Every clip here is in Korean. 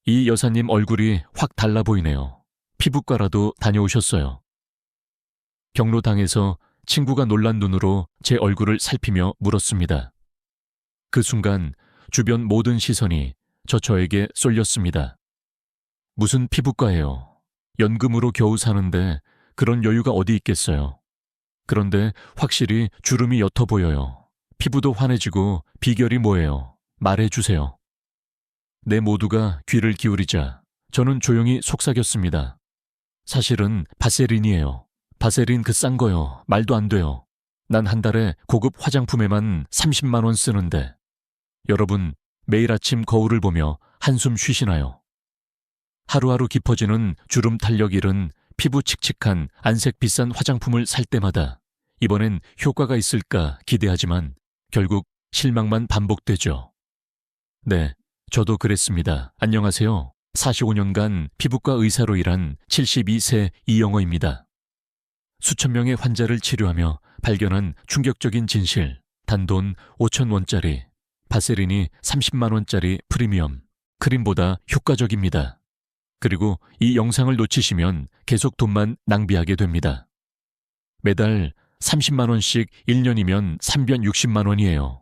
이 여사님 얼굴이 확 달라 보이네요. 피부과라도 다녀오셨어요. 경로당에서 친구가 놀란 눈으로 제 얼굴을 살피며 물었습니다. 그 순간 주변 모든 시선이 저에게 쏠렸습니다. 무슨 피부과예요? 연금으로 겨우 사는데 그런 여유가 어디 있겠어요. 그런데 확실히 주름이 옅어 보여요. 피부도 환해지고 비결이 뭐예요? 말해주세요. 내 모두가 귀를 기울이자 저는 조용히 속삭였습니다. 사실은 바세린이에요. 바세린 그 싼 거요. 말도 안 돼요. 난 한 달에 고급 화장품에만 30만 원 쓰는데. 여러분, 매일 아침 거울을 보며 한숨 쉬시나요? 하루하루 깊어지는 주름 탄력 잃은 피부 칙칙한 안색 비싼 화장품을 살 때마다 이번엔 효과가 있을까 기대하지만 결국 실망만 반복되죠. 네, 저도 그랬습니다. 안녕하세요. 45년간 피부과 의사로 일한 72세 이영어입니다. 수천 명의 환자를 치료하며 발견한 충격적인 진실, 단돈 5,000원짜리, 바세린이 30만 원짜리 프리미엄, 크림보다 효과적입니다. 그리고 이 영상을 놓치시면 계속 돈만 낭비하게 됩니다. 매달 30만 원씩 1년이면 360만 원이에요.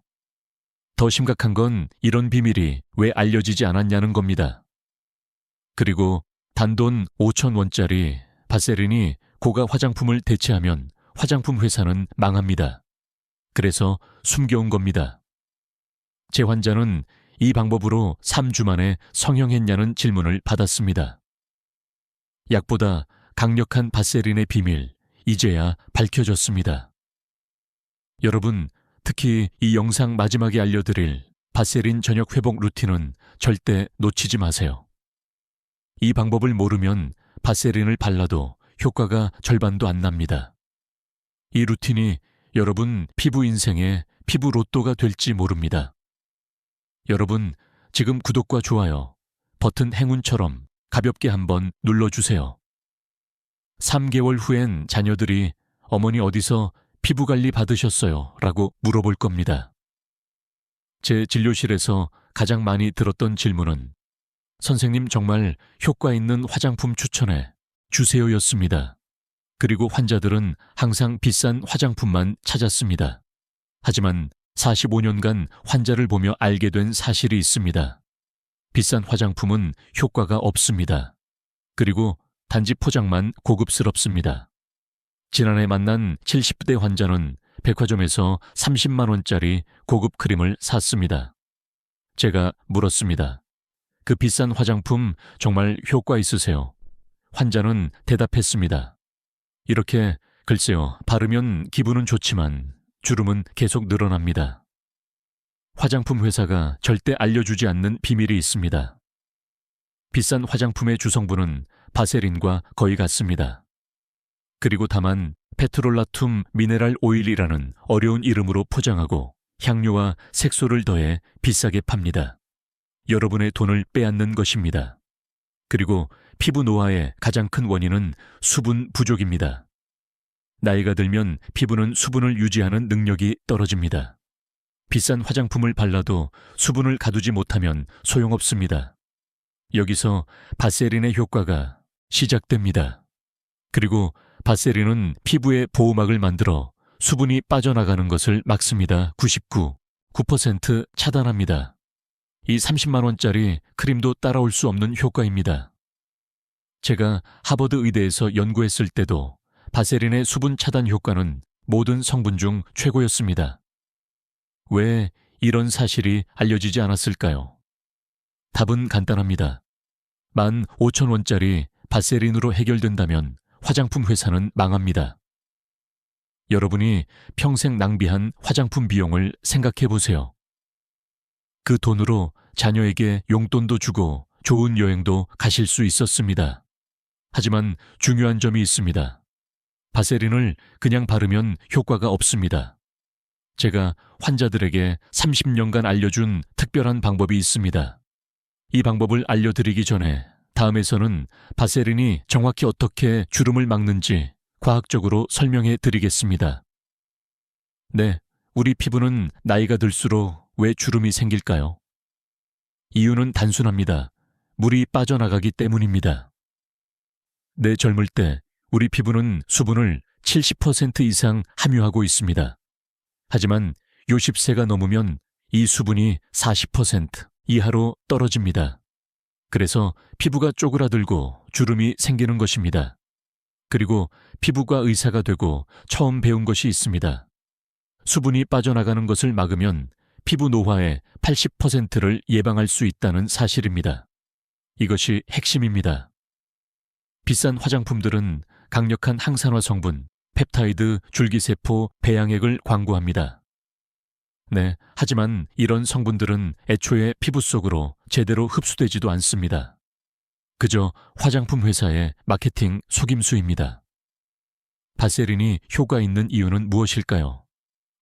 더 심각한 건 이런 비밀이 왜 알려지지 않았냐는 겁니다. 그리고 단돈 5,000원짜리 바세린이 고가 화장품을 대체하면 화장품 회사는 망합니다. 그래서 숨겨온 겁니다. 제 환자는 이 방법으로 3주 만에 성형했냐는 질문을 받았습니다. 약보다 강력한 바세린의 비밀, 이제야 밝혀졌습니다. 여러분, 특히 이 영상 마지막에 알려드릴 바세린 저녁 회복 루틴은 절대 놓치지 마세요. 이 방법을 모르면 바세린을 발라도 효과가 절반도 안 납니다. 이 루틴이 여러분 피부 인생의 피부 로또가 될지 모릅니다. 여러분, 지금 구독과 좋아요, 버튼 행운처럼 가볍게 한번 눌러주세요. 3개월 후엔 자녀들이 어머니 어디서 피부관리 받으셨어요? 라고 물어볼 겁니다. 제 진료실에서 가장 많이 들었던 질문은 선생님 정말 효과 있는 화장품 추천해 주세요였습니다. 그리고 환자들은 항상 비싼 화장품만 찾았습니다. 하지만 45년간 환자를 보며 알게 된 사실이 있습니다. 비싼 화장품은 효과가 없습니다. 그리고 단지 포장만 고급스럽습니다. 지난해 만난 70대 환자는 백화점에서 30만 원짜리 고급 크림을 샀습니다. 제가 물었습니다. 그 비싼 화장품 정말 효과 있으세요? 환자는 대답했습니다. 이렇게 글쎄요, 바르면 기분은 좋지만 주름은 계속 늘어납니다. 화장품 회사가 절대 알려주지 않는 비밀이 있습니다. 비싼 화장품의 주성분은 바세린과 거의 같습니다. 그리고 다만 페트롤라툼 미네랄 오일이라는 어려운 이름으로 포장하고 향료와 색소를 더해 비싸게 팝니다. 여러분의 돈을 빼앗는 것입니다. 그리고 피부 노화의 가장 큰 원인은 수분 부족입니다. 나이가 들면 피부는 수분을 유지하는 능력이 떨어집니다. 비싼 화장품을 발라도 수분을 가두지 못하면 소용없습니다. 여기서 바세린의 효과가 시작됩니다. 그리고 바세린은 피부의 보호막을 만들어 수분이 빠져나가는 것을 막습니다. 9% 차단합니다. 이 30만 원짜리 크림도 따라올 수 없는 효과입니다. 제가 하버드 의대에서 연구했을 때도 바세린의 수분 차단 효과는 모든 성분 중 최고였습니다. 왜 이런 사실이 알려지지 않았을까요? 답은 간단합니다. 15,000원짜리 바세린으로 해결된다면 화장품 회사는 망합니다. 여러분이 평생 낭비한 화장품 비용을 생각해 보세요. 그 돈으로 자녀에게 용돈도 주고 좋은 여행도 가실 수 있었습니다. 하지만 중요한 점이 있습니다. 바세린을 그냥 바르면 효과가 없습니다. 제가 환자들에게 30년간 알려준 특별한 방법이 있습니다. 이 방법을 알려드리기 전에 다음에서는 바세린이 정확히 어떻게 주름을 막는지 과학적으로 설명해 드리겠습니다. 네, 우리 피부는 나이가 들수록 왜 주름이 생길까요? 이유는 단순합니다. 물이 빠져나가기 때문입니다. 내 젊을 때 우리 피부는 수분을 70% 이상 함유하고 있습니다. 하지만 60세가 넘으면 이 수분이 40% 이하로 떨어집니다. 그래서 피부가 쪼그라들고 주름이 생기는 것입니다. 그리고 피부과 의사가 되고 처음 배운 것이 있습니다. 수분이 빠져나가는 것을 막으면 피부 노화의 80%를 예방할 수 있다는 사실입니다. 이것이 핵심입니다. 비싼 화장품들은 강력한 항산화 성분, 펩타이드, 줄기세포, 배양액을 광고합니다. 네, 하지만 이런 성분들은 애초에 피부 속으로 제대로 흡수되지도 않습니다. 그저 화장품 회사의 마케팅 속임수입니다. 바세린이 효과 있는 이유는 무엇일까요?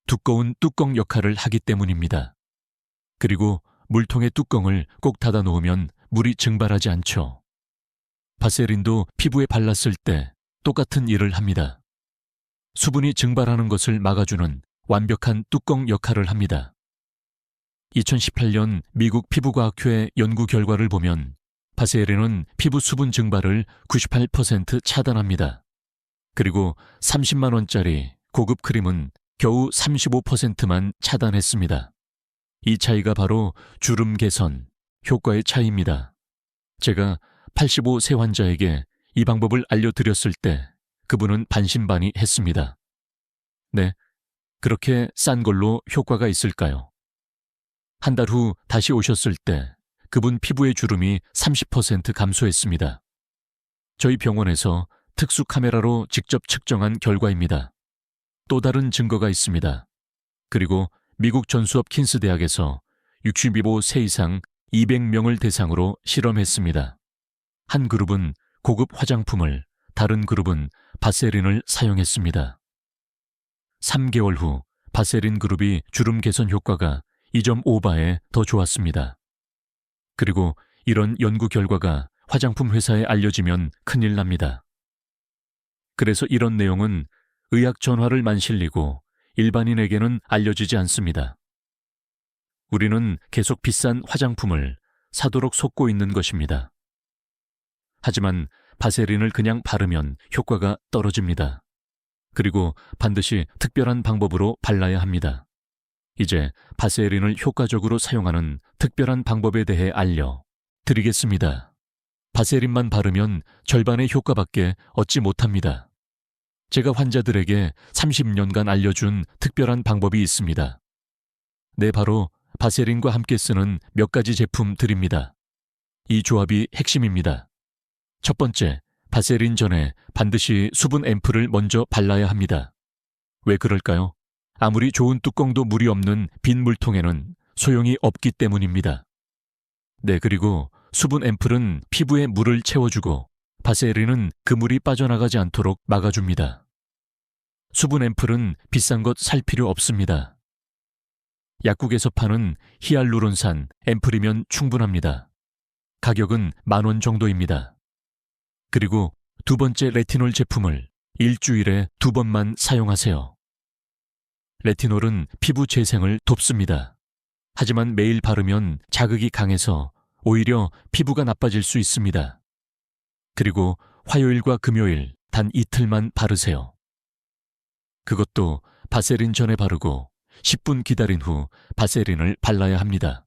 두꺼운 뚜껑 역할을 하기 때문입니다. 그리고 물통의 뚜껑을 꼭 닫아 놓으면 물이 증발하지 않죠. 바세린도 피부에 발랐을 때 똑같은 일을 합니다. 수분이 증발하는 것을 막아주는 완벽한 뚜껑 역할을 합니다. 2018년 미국 피부과학회 연구 결과를 보면 바세린은 피부 수분 증발을 98% 차단합니다. 그리고 30만 원짜리 고급 크림은 겨우 35%만 차단했습니다. 이 차이가 바로 주름 개선, 효과의 차이입니다. 제가 85세 환자에게 이 방법을 알려드렸을 때 그분은 반신반의했습니다. 네, 그렇게 싼 걸로 효과가 있을까요? 한 달 후 다시 오셨을 때 그분 피부의 주름이 30% 감소했습니다. 저희 병원에서 특수 카메라로 직접 측정한 결과입니다. 또 다른 증거가 있습니다. 그리고 미국 존스홉 킨스 대학에서 65세 이상 200명을 대상으로 실험했습니다. 한 그룹은 고급 화장품을, 다른 그룹은 바세린을 사용했습니다. 3개월 후 바세린 그룹이 주름 개선 효과가 2.5배에 더 좋았습니다. 그리고 이런 연구 결과가 화장품 회사에 알려지면 큰일 납니다. 그래서 이런 내용은 의학 전화를 만실리고 일반인에게는 알려지지 않습니다. 우리는 계속 비싼 화장품을 사도록 속고 있는 것입니다. 하지만 바세린을 그냥 바르면 효과가 떨어집니다. 그리고 반드시 특별한 방법으로 발라야 합니다. 이제 바세린을 효과적으로 사용하는 특별한 방법에 대해 알려드리겠습니다. 바세린만 바르면 절반의 효과밖에 얻지 못합니다. 제가 환자들에게 30년간 알려준 특별한 방법이 있습니다. 네, 바로 바세린과 함께 쓰는 몇 가지 제품들입니다. 이 조합이 핵심입니다. 첫 번째, 바세린 전에 반드시 수분 앰플을 먼저 발라야 합니다. 왜 그럴까요? 아무리 좋은 뚜껑도 물이 없는 빈 물통에는 소용이 없기 때문입니다. 네, 그리고 수분 앰플은 피부에 물을 채워주고 바세린은 그 물이 빠져나가지 않도록 막아줍니다. 수분 앰플은 비싼 것 살 필요 없습니다. 약국에서 파는 히알루론산 앰플이면 충분합니다. 가격은 10,000원 정도입니다. 그리고 두 번째 레티놀 제품을 일주일에 2번만 사용하세요. 레티놀은 피부 재생을 돕습니다. 하지만 매일 바르면 자극이 강해서 오히려 피부가 나빠질 수 있습니다. 그리고 화요일과 금요일 단 이틀만 바르세요. 그것도 바세린 전에 바르고 10분 기다린 후 바세린을 발라야 합니다.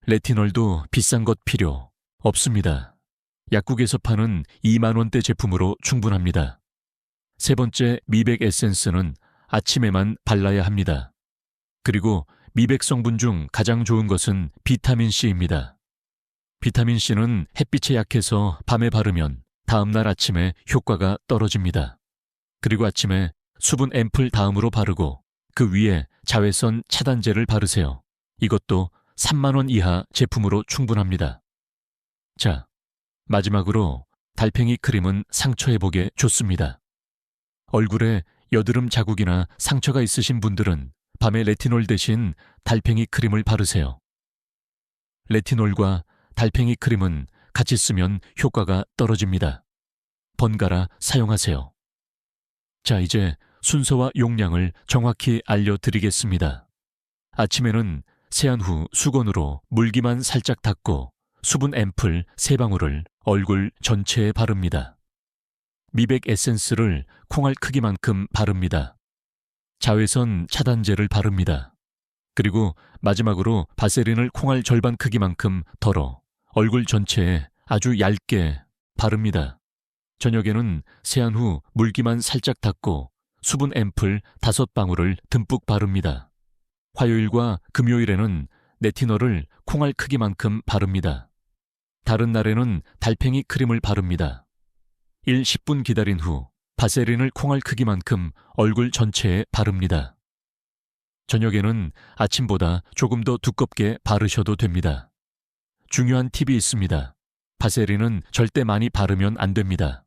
레티놀도 비싼 것 필요 없습니다. 약국에서 파는 2만 원대 제품으로 충분합니다. 세 번째, 미백 에센스는 아침에만 발라야 합니다. 그리고 미백 성분 중 가장 좋은 것은 비타민C입니다. 비타민C는 햇빛에 약해서 밤에 바르면 다음날 아침에 효과가 떨어집니다. 그리고 아침에 수분 앰플 다음으로 바르고 그 위에 자외선 차단제를 바르세요. 이것도 3만 원 이하 제품으로 충분합니다. 자, 마지막으로 달팽이 크림은 상처 회복에 좋습니다. 얼굴에 여드름 자국이나 상처가 있으신 분들은 밤에 레티놀 대신 달팽이 크림을 바르세요. 레티놀과 달팽이 크림은 같이 쓰면 효과가 떨어집니다. 번갈아 사용하세요. 자, 이제 순서와 용량을 정확히 알려드리겠습니다. 아침에는 세안 후 수건으로 물기만 살짝 닦고 수분 앰플 3방울을 얼굴 전체에 바릅니다. 미백 에센스를 콩알 크기만큼 바릅니다. 자외선 차단제를 바릅니다. 그리고 마지막으로 바세린을 콩알 절반 크기만큼 덜어 얼굴 전체에 아주 얇게 바릅니다. 저녁에는 세안 후 물기만 살짝 닦고 수분 앰플 5방울을 듬뿍 바릅니다. 화요일과 금요일에는 네티놀을 콩알 크기만큼 바릅니다. 다른 날에는 달팽이 크림을 바릅니다. 10분 기다린 후 바세린을 콩알 크기만큼 얼굴 전체에 바릅니다. 저녁에는 아침보다 조금 더 두껍게 바르셔도 됩니다. 중요한 팁이 있습니다. 바세린은 절대 많이 바르면 안 됩니다.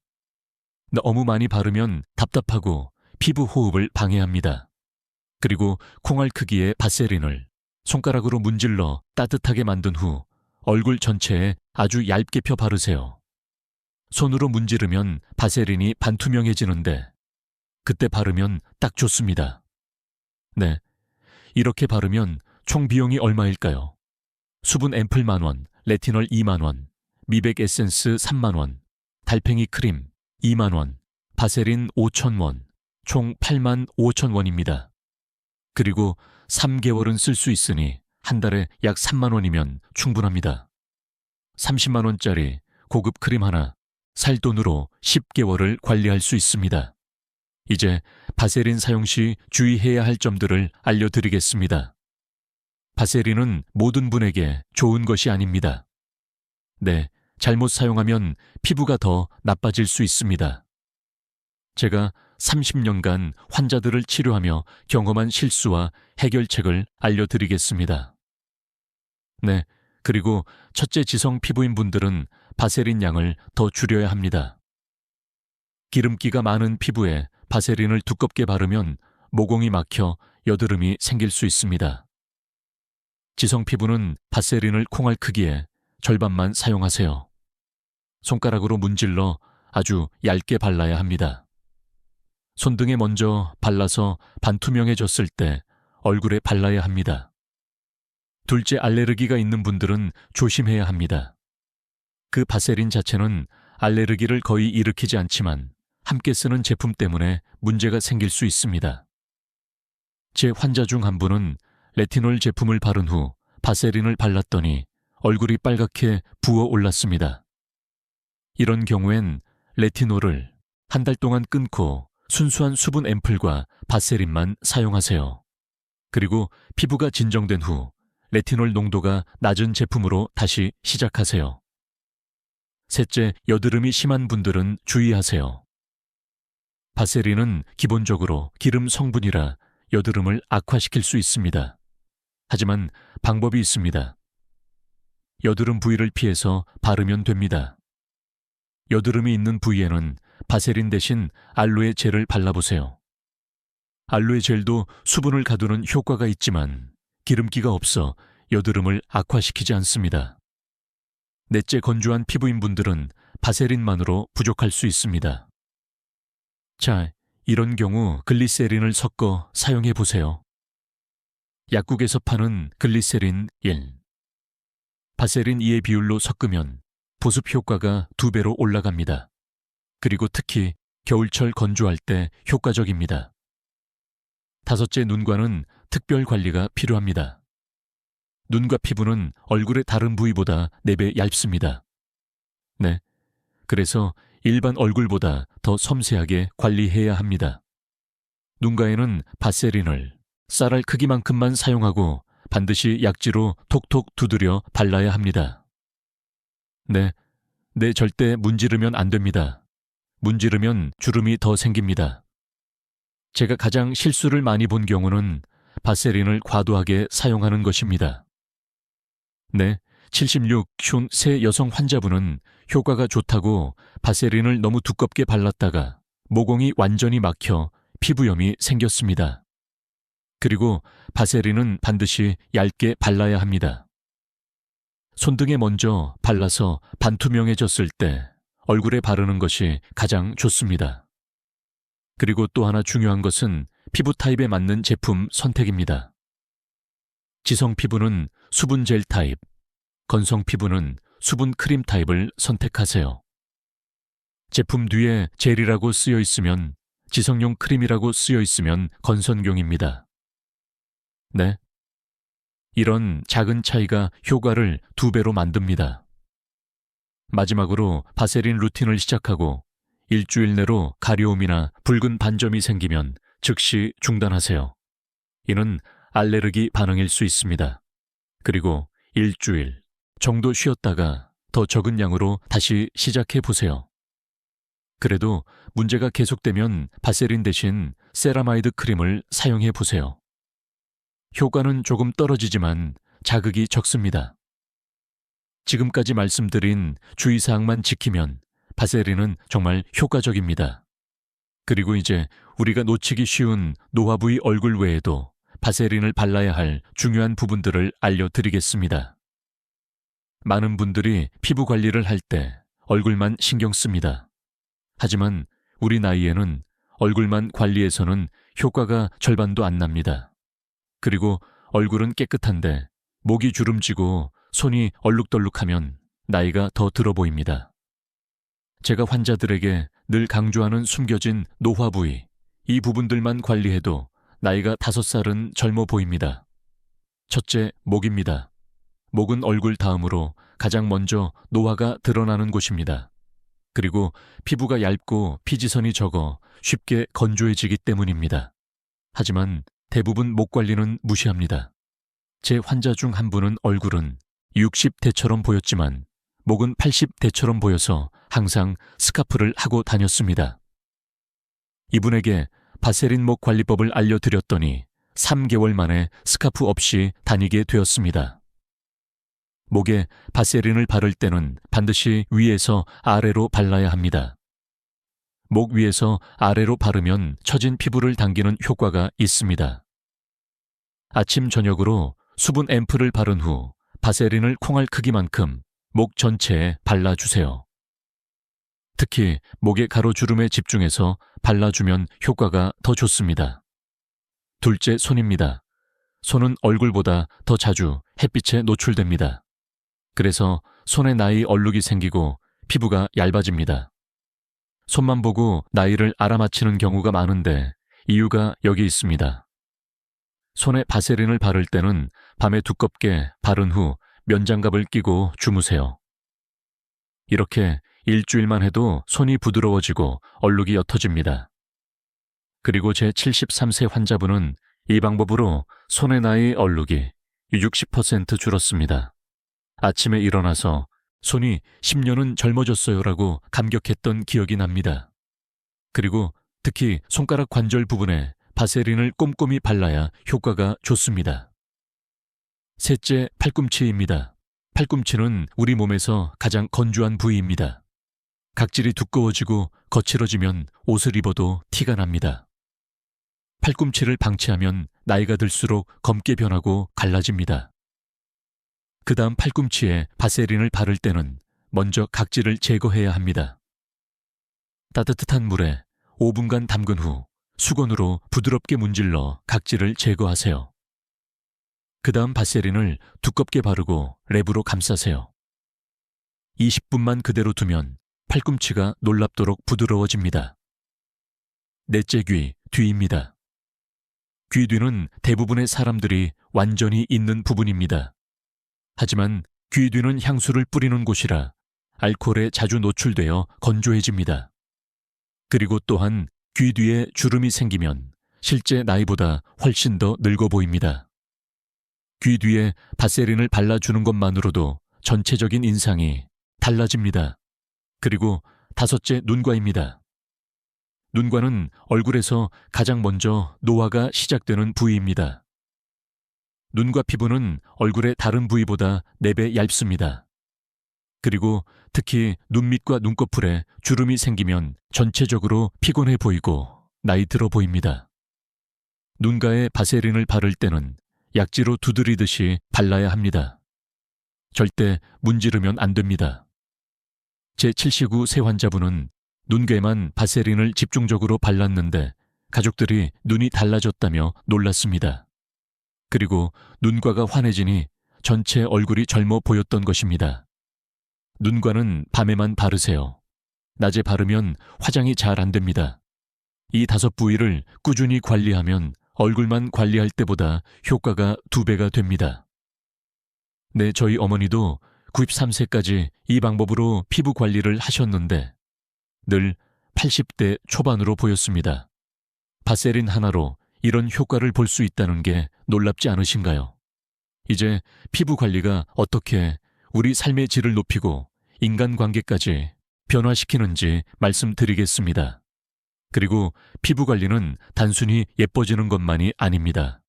너무 많이 바르면 답답하고 피부 호흡을 방해합니다. 그리고 콩알 크기의 바세린을 손가락으로 문질러 따뜻하게 만든 후 얼굴 전체에 아주 얇게 펴 바르세요. 손으로 문지르면 바세린이 반투명해지는데 그때 바르면 딱 좋습니다. 네, 이렇게 바르면 총 비용이 얼마일까요? 수분 앰플 10,000원, 레티놀 20,000원, 미백 에센스 30,000원, 달팽이 크림 20,000원, 바세린 5,000원, 총 85,000원입니다. 그리고 3개월은 쓸 수 있으니 한 달에 약 30,000원이면 충분합니다. 300,000원짜리 고급 크림 하나 살 돈으로 10개월을 관리할 수 있습니다. 이제 바세린 사용 시 주의해야 할 점들을 알려드리겠습니다. 바세린은 모든 분에게 좋은 것이 아닙니다. 네, 잘못 사용하면 피부가 더 나빠질 수 있습니다. 제가 30년간 환자들을 치료하며 경험한 실수와 해결책을 알려드리겠습니다. 네, 그리고 첫째 지성 피부인 분들은 바세린 양을 더 줄여야 합니다. 기름기가 많은 피부에 바세린을 두껍게 바르면 모공이 막혀 여드름이 생길 수 있습니다. 지성 피부는 바세린을 콩알 크기에 절반만 사용하세요. 손가락으로 문질러 아주 얇게 발라야 합니다. 손등에 먼저 발라서 반투명해졌을 때 얼굴에 발라야 합니다. 둘째, 알레르기가 있는 분들은 조심해야 합니다. 그 바세린 자체는 알레르기를 거의 일으키지 않지만 함께 쓰는 제품 때문에 문제가 생길 수 있습니다. 제 환자 중 한 분은 레티놀 제품을 바른 후 바세린을 발랐더니 얼굴이 빨갛게 부어 올랐습니다. 이런 경우엔 레티놀을 한 달 동안 끊고 순수한 수분 앰플과 바세린만 사용하세요. 그리고 피부가 진정된 후 레티놀 농도가 낮은 제품으로 다시 시작하세요. 셋째, 여드름이 심한 분들은 주의하세요. 바세린은 기본적으로 기름 성분이라 여드름을 악화시킬 수 있습니다. 하지만 방법이 있습니다. 여드름 부위를 피해서 바르면 됩니다. 여드름이 있는 부위에는 바세린 대신 알로에 젤을 발라보세요. 알로에 젤도 수분을 가두는 효과가 있지만 기름기가 없어 여드름을 악화시키지 않습니다. 넷째, 건조한 피부인 분들은 바세린만으로 부족할 수 있습니다. 자, 이런 경우 글리세린을 섞어 사용해 보세요. 약국에서 파는 글리세린 1, 바세린 2의 비율로 섞으면 보습 효과가 2배로 올라갑니다. 그리고 특히 겨울철 건조할 때 효과적입니다. 다섯째, 눈과는 특별 관리가 필요합니다. 눈과 피부는 얼굴의 다른 부위보다 4배 얇습니다. 네, 그래서 일반 얼굴보다 더 섬세하게 관리해야 합니다. 눈가에는 바세린을 쌀알 크기만큼만 사용하고 반드시 약지로 톡톡 두드려 발라야 합니다. 네, 절대 문지르면 안 됩니다. 문지르면 주름이 더 생깁니다. 제가 가장 실수를 많이 본 경우는 바세린을 과도하게 사용하는 것입니다. 네, 76세 여성 환자분은 효과가 좋다고 바세린을 너무 두껍게 발랐다가 모공이 완전히 막혀 피부염이 생겼습니다. 그리고 바세린은 반드시 얇게 발라야 합니다. 손등에 먼저 발라서 반투명해졌을 때 얼굴에 바르는 것이 가장 좋습니다. 그리고 또 하나 중요한 것은 피부 타입에 맞는 제품 선택입니다. 지성 피부는 수분 젤 타입, 건성 피부는 수분 크림 타입을 선택하세요. 제품 뒤에 젤이라고 쓰여 있으면 지성용 크림이라고 쓰여 있으면 건선경입니다. 네. 이런 작은 차이가 효과를 2배로 만듭니다. 마지막으로 바세린 루틴을 시작하고 일주일 내로 가려움이나 붉은 반점이 생기면 즉시 중단하세요. 이는 알레르기 반응일 수 있습니다. 그리고 일주일 정도 쉬었다가 더 적은 양으로 다시 시작해 보세요. 그래도 문제가 계속되면 바세린 대신 세라마이드 크림을 사용해 보세요. 효과는 조금 떨어지지만 자극이 적습니다. 지금까지 말씀드린 주의사항만 지키면 바세린은 정말 효과적입니다. 그리고 이제 우리가 놓치기 쉬운 노화 부위 얼굴 외에도 바세린을 발라야 할 중요한 부분들을 알려드리겠습니다. 많은 분들이 피부 관리를 할 때 얼굴만 신경 씁니다. 하지만 우리 나이에는 얼굴만 관리해서는 효과가 절반도 안 납니다. 그리고 얼굴은 깨끗한데 목이 주름지고 손이 얼룩덜룩하면 나이가 더 들어 보입니다. 제가 환자들에게 늘 강조하는 숨겨진 노화 부위, 이 부분들만 관리해도 나이가 5살은 젊어 보입니다. 첫째, 목입니다. 목은 얼굴 다음으로 가장 먼저 노화가 드러나는 곳입니다. 그리고 피부가 얇고 피지선이 적어 쉽게 건조해지기 때문입니다. 하지만 대부분 목 관리는 무시합니다. 제 환자 중 한 분은 얼굴은 60대처럼 보였지만 목은 80대처럼 보여서 항상 스카프를 하고 다녔습니다. 이분에게 바세린 목 관리법을 알려드렸더니 3개월 만에 스카프 없이 다니게 되었습니다. 목에 바세린을 바를 때는 반드시 위에서 아래로 발라야 합니다. 목 위에서 아래로 바르면 처진 피부를 당기는 효과가 있습니다. 아침 저녁으로 수분 앰플을 바른 후 바세린을 콩알 크기만큼 목 전체에 발라주세요. 특히 목의 가로주름에 집중해서 발라주면 효과가 더 좋습니다. 둘째, 손입니다. 손은 얼굴보다 더 자주 햇빛에 노출됩니다. 그래서 손에 나이 얼룩이 생기고 피부가 얇아집니다. 손만 보고 나이를 알아맞히는 경우가 많은데 이유가 여기 있습니다. 손에 바세린을 바를 때는 밤에 두껍게 바른 후 면장갑을 끼고 주무세요. 이렇게 일주일만 해도 손이 부드러워지고 얼룩이 옅어집니다. 그리고 제 73세 환자분은 이 방법으로 손의 나이 얼룩이 60% 줄었습니다. 아침에 일어나서 손이 10년은 젊어졌어요라고 감격했던 기억이 납니다. 그리고 특히 손가락 관절 부분에 바세린을 꼼꼼히 발라야 효과가 좋습니다. 셋째, 팔꿈치입니다. 팔꿈치는 우리 몸에서 가장 건조한 부위입니다. 각질이 두꺼워지고 거칠어지면 옷을 입어도 티가 납니다. 팔꿈치를 방치하면 나이가 들수록 검게 변하고 갈라집니다. 그 다음 팔꿈치에 바세린을 바를 때는 먼저 각질을 제거해야 합니다. 따뜻한 물에 5분간 담근 후 수건으로 부드럽게 문질러 각질을 제거하세요. 그 다음 바세린을 두껍게 바르고 랩으로 감싸세요. 20분만 그대로 두면 팔꿈치가 놀랍도록 부드러워집니다. 넷째, 뒤입니다. 귀 뒤는 대부분의 사람들이 완전히 있는 부분입니다. 하지만 귀 뒤는 향수를 뿌리는 곳이라 알코올에 자주 노출되어 건조해집니다. 그리고 또한 귀 뒤에 주름이 생기면 실제 나이보다 훨씬 더 늙어 보입니다. 귀 뒤에 바세린을 발라주는 것만으로도 전체적인 인상이 달라집니다. 그리고 다섯째, 눈과입니다. 눈과는 얼굴에서 가장 먼저 노화가 시작되는 부위입니다. 눈과 피부는 얼굴의 다른 부위보다 4배 얇습니다. 그리고 특히 눈밑과 눈꺼풀에 주름이 생기면 전체적으로 피곤해 보이고 나이 들어 보입니다. 눈가에 바세린을 바를 때는 약지로 두드리듯이 발라야 합니다. 절대 문지르면 안 됩니다. 제 79세 환자분은 눈괴만 바세린을 집중적으로 발랐는데 가족들이 눈이 달라졌다며 놀랐습니다. 그리고 눈과가 환해지니 전체 얼굴이 젊어 보였던 것입니다. 눈과는 밤에만 바르세요. 낮에 바르면 화장이 잘 안 됩니다. 이 5부위를 꾸준히 관리하면 얼굴만 관리할 때보다 효과가 2배가 됩니다. 네, 저희 어머니도 93세까지 이 방법으로 피부 관리를 하셨는데 늘 80대 초반으로 보였습니다. 바세린 하나로 이런 효과를 볼 수 있다는 게 놀랍지 않으신가요? 이제 피부 관리가 어떻게 우리 삶의 질을 높이고 인간관계까지 변화시키는지 말씀드리겠습니다. 그리고 피부 관리는 단순히 예뻐지는 것만이 아닙니다.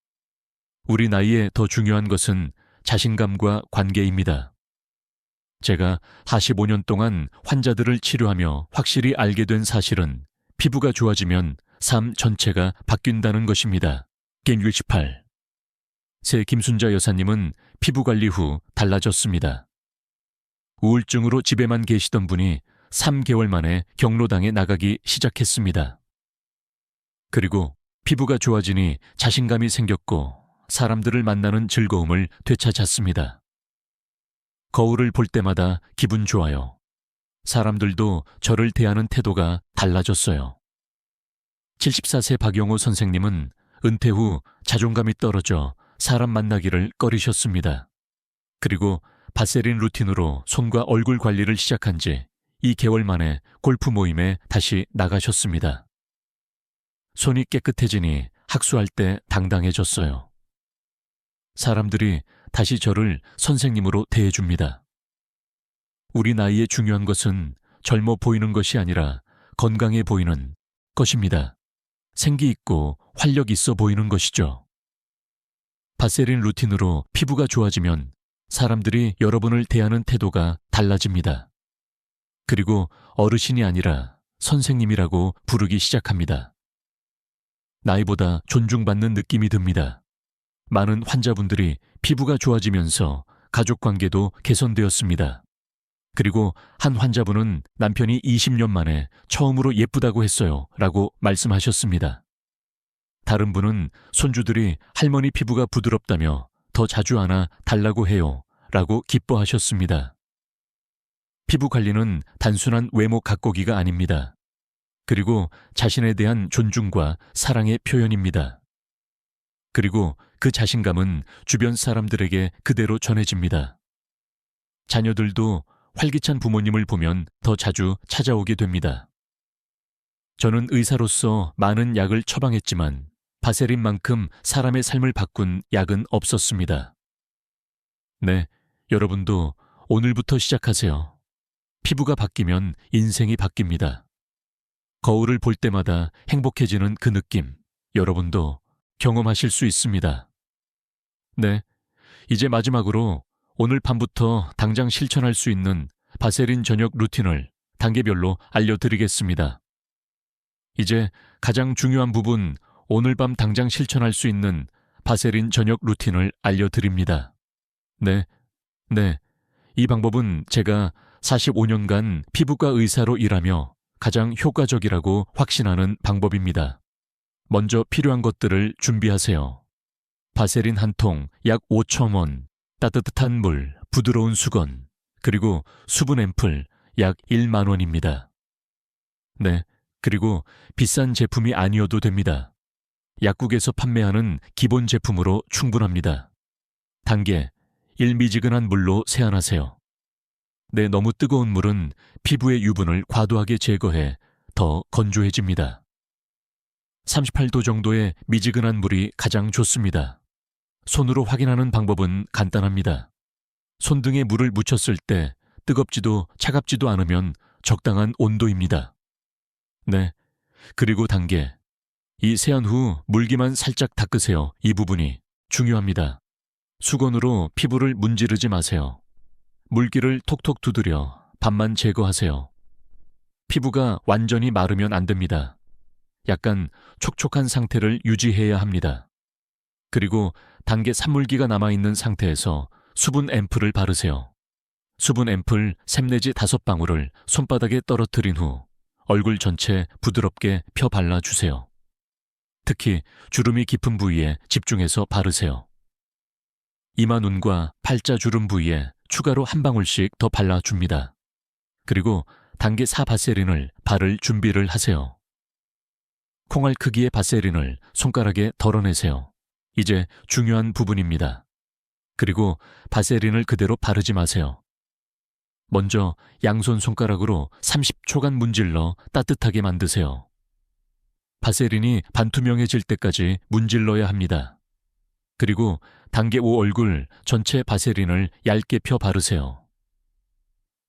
우리 나이에 더 중요한 것은 자신감과 관계입니다. 제가 45년 동안 환자들을 치료하며 확실히 알게 된 사실은 피부가 좋아지면 삶 전체가 바뀐다는 것입니다. 개인글 18. 새 김순자 여사님은 피부 관리 후 달라졌습니다. 우울증으로 집에만 계시던 분이 3개월 만에 경로당에 나가기 시작했습니다. 그리고 피부가 좋아지니 자신감이 생겼고 사람들을 만나는 즐거움을 되찾았습니다. 거울을 볼 때마다 기분 좋아요. 사람들도 저를 대하는 태도가 달라졌어요. 74세 박영호 선생님은 은퇴 후 자존감이 떨어져 사람 만나기를 꺼리셨습니다. 그리고 바세린 루틴으로 손과 얼굴 관리를 시작한 지 2개월 만에 골프 모임에 다시 나가셨습니다. 손이 깨끗해지니 학수할 때 당당해졌어요. 사람들이 다시 저를 선생님으로 대해줍니다. 우리 나이에 중요한 것은 젊어 보이는 것이 아니라 건강해 보이는 것입니다. 생기 있고 활력 있어 보이는 것이죠. 바세린 루틴으로 피부가 좋아지면 사람들이 여러분을 대하는 태도가 달라집니다. 그리고 어르신이 아니라 선생님이라고 부르기 시작합니다. 나이보다 존중받는 느낌이 듭니다. 많은 환자분들이 피부가 좋아지면서 가족관계도 개선되었습니다. 그리고 한 환자분은 남편이 20년 만에 처음으로 예쁘다고 했어요 라고 말씀하셨습니다. 다른 분은 손주들이 할머니 피부가 부드럽다며 더 자주 안아 달라고 해요 라고 기뻐하셨습니다. 피부 관리는 단순한 외모 가꾸기가 아닙니다. 그리고 자신에 대한 존중과 사랑의 표현입니다. 그리고 그 자신감은 주변 사람들에게 그대로 전해집니다. 자녀들도 활기찬 부모님을 보면 더 자주 찾아오게 됩니다. 저는 의사로서 많은 약을 처방했지만 바세린만큼 사람의 삶을 바꾼 약은 없었습니다. 네, 여러분도 오늘부터 시작하세요. 피부가 바뀌면 인생이 바뀝니다. 거울을 볼 때마다 행복해지는 그 느낌, 여러분도 경험하실 수 있습니다. 네, 이제 마지막으로 오늘 밤부터 당장 실천할 수 있는 바세린 저녁 루틴을 단계별로 알려드리겠습니다. 이제 가장 중요한 부분, 오늘 밤 당장 실천할 수 있는 바세린 저녁 루틴을 알려드립니다. 네, 이 방법은 제가 45년간 피부과 의사로 일하며 가장 효과적이라고 확신하는 방법입니다. 먼저 필요한 것들을 준비하세요. 바세린 한 통, 약 5,000원, 따뜻한 물, 부드러운 수건, 그리고 수분 앰플, 약 1만 원입니다. 네, 그리고 비싼 제품이 아니어도 됩니다. 약국에서 판매하는 기본 제품으로 충분합니다. 단계 1. 미지근한 물로 세안하세요. 네, 너무 뜨거운 물은 피부의 유분을 과도하게 제거해 더 건조해집니다. 38도 정도의 미지근한 물이 가장 좋습니다. 손으로 확인하는 방법은 간단합니다. 손등에 물을 묻혔을 때 뜨겁지도 차갑지도 않으면 적당한 온도입니다. 네, 그리고 단계. 이 세안 후 물기만 살짝 닦으세요. 이 부분이 중요합니다. 수건으로 피부를 문지르지 마세요. 물기를 톡톡 두드려 반만 제거하세요. 피부가 완전히 마르면 안 됩니다. 약간 촉촉한 상태를 유지해야 합니다. 그리고 단계 산물기가 남아있는 상태에서 수분 앰플을 바르세요. 수분 앰플 3 내지 5방울을 손바닥에 떨어뜨린 후 얼굴 전체 부드럽게 펴 발라주세요. 특히 주름이 깊은 부위에 집중해서 바르세요. 이마 눈과 팔자 주름 부위에 추가로 한 방울씩 더 발라줍니다. 그리고 단계 4 바세린을 바를 준비를 하세요. 콩알 크기의 바세린을 손가락에 덜어내세요. 이제 중요한 부분입니다. 그리고 바세린을 그대로 바르지 마세요. 먼저 양손 손가락으로 30초간 문질러 따뜻하게 만드세요. 바세린이 반투명해질 때까지 문질러야 합니다. 그리고 단계 5 얼굴 전체 바세린을 얇게 펴 바르세요.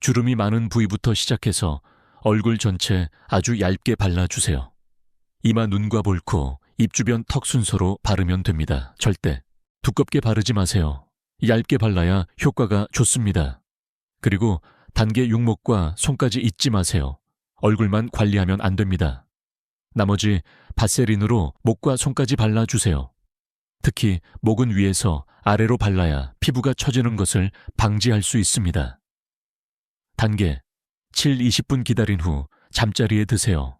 주름이 많은 부위부터 시작해서 얼굴 전체 아주 얇게 발라주세요. 이마 눈과 볼코, 입 주변 턱 순서로 바르면 됩니다. 절대 두껍게 바르지 마세요. 얇게 발라야 효과가 좋습니다. 그리고 단계 6목과 손까지 잊지 마세요. 얼굴만 관리하면 안 됩니다. 나머지 바세린으로 목과 손까지 발라주세요. 특히 목은 위에서 아래로 발라야 피부가 처지는 것을 방지할 수 있습니다. 단계 7, 20분 기다린 후 잠자리에 드세요.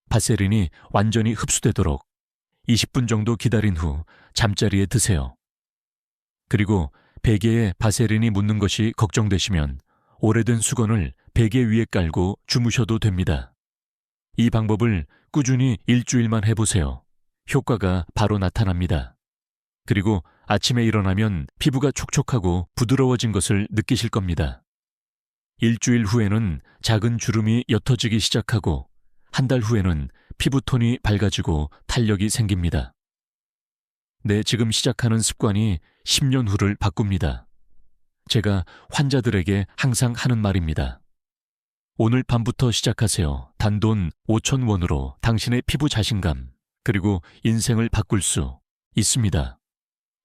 바세린이 완전히 흡수되도록 20분 정도 기다린 후 잠자리에 드세요. 그리고 베개에 바세린이 묻는 것이 걱정되시면 오래된 수건을 베개 위에 깔고 주무셔도 됩니다. 이 방법을 꾸준히 일주일만 해보세요. 효과가 바로 나타납니다. 그리고 아침에 일어나면 피부가 촉촉하고 부드러워진 것을 느끼실 겁니다. 일주일 후에는 작은 주름이 옅어지기 시작하고 한 달 후에는 피부톤이 밝아지고 탄력이 생깁니다. 네, 지금 시작하는 습관이 10년 후를 바꿉니다. 제가 환자들에게 항상 하는 말입니다. 오늘 밤부터 시작하세요. 단돈 5,000원으로 당신의 피부 자신감 그리고 인생을 바꿀 수 있습니다.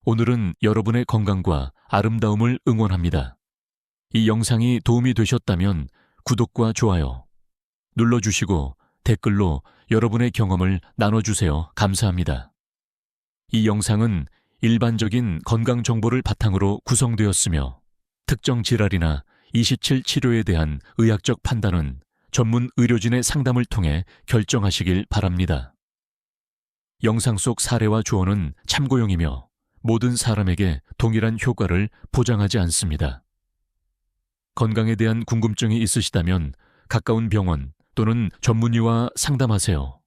오늘은 여러분의 건강과 아름다움을 응원합니다. 이 영상이 도움이 되셨다면 구독과 좋아요 눌러주시고 댓글로 여러분의 경험을 나눠주세요. 감사합니다. 이 영상은 일반적인 건강 정보를 바탕으로 구성되었으며 특정 질환이나 27 치료에 대한 의학적 판단은 전문 의료진의 상담을 통해 결정하시길 바랍니다. 영상 속 사례와 조언은 참고용이며 모든 사람에게 동일한 효과를 보장하지 않습니다. 건강에 대한 궁금증이 있으시다면 가까운 병원 또는 전문의와 상담하세요.